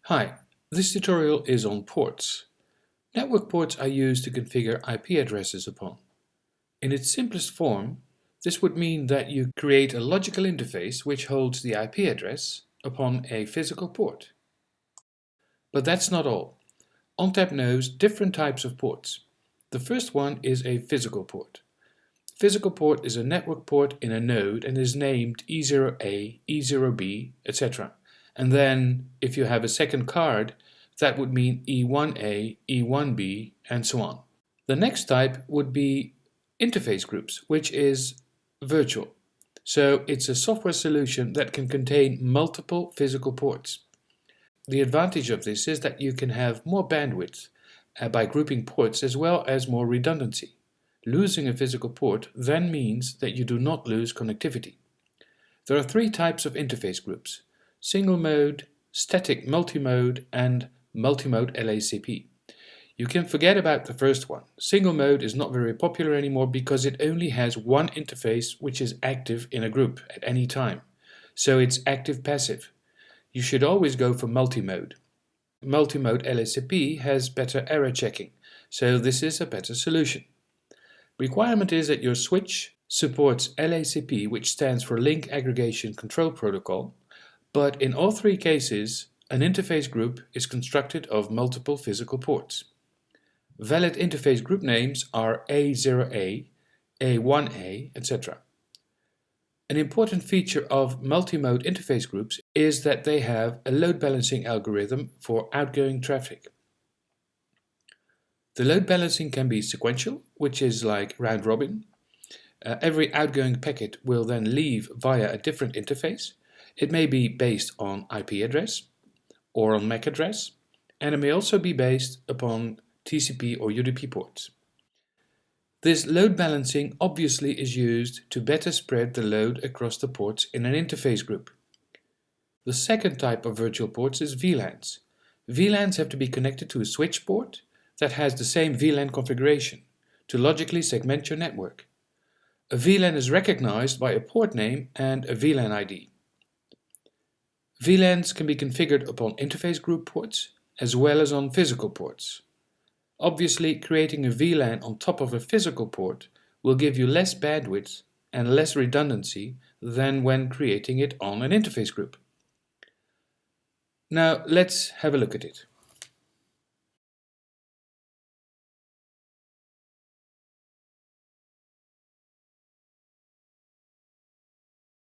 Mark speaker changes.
Speaker 1: Hi, this tutorial is on ports. Network ports are used to configure IP addresses upon. In its simplest form, this would mean that you create a logical interface which holds the IP address upon a physical port. But that's not all. ONTAP knows different types of ports. The first one is a physical port. Physical port is a network port in a node and is named E0A, E0B, etc. And then, if you have a second card, that would mean E1A, E1B, and so on. The next type would be interface groups, which is virtual. So it's a software solution that can contain multiple physical ports. The advantage of this is that you can have more bandwidth by grouping ports as well as more redundancy. Losing a physical port then means that you do not lose connectivity. There are three types of interface groups: single mode, static multimode, and multimode LACP. You can forget about the first one. Single mode is not very popular anymore because it only has one interface which is active in a group at any time. So it's active-passive. You should always go for multimode. Multimode LACP has better error checking, so this is a better solution. Requirement is that your switch supports LACP, which stands for Link Aggregation Control Protocol, but in all three cases, an interface group is constructed of multiple physical ports. Valid interface group names are A0A, A1A, etc. An important feature of multi-mode interface groups is that they have a load balancing algorithm for outgoing traffic. The load balancing can be sequential, which is like round robin. Every outgoing packet will then leave via a different interface. It may be based on IP address or on MAC address, and it may also be based upon TCP or UDP ports. This load balancing obviously is used to better spread the load across the ports in an interface group. The second type of virtual ports is VLANs. VLANs have to be connected to a switch port that has the same VLAN configuration to logically segment your network. A VLAN is recognized by a port name and a VLAN ID. VLANs can be configured upon interface group ports as well as on physical ports. Obviously, creating a VLAN on top of a physical port will give you less bandwidth and less redundancy than when creating it on an interface group. Now let's have a look at it.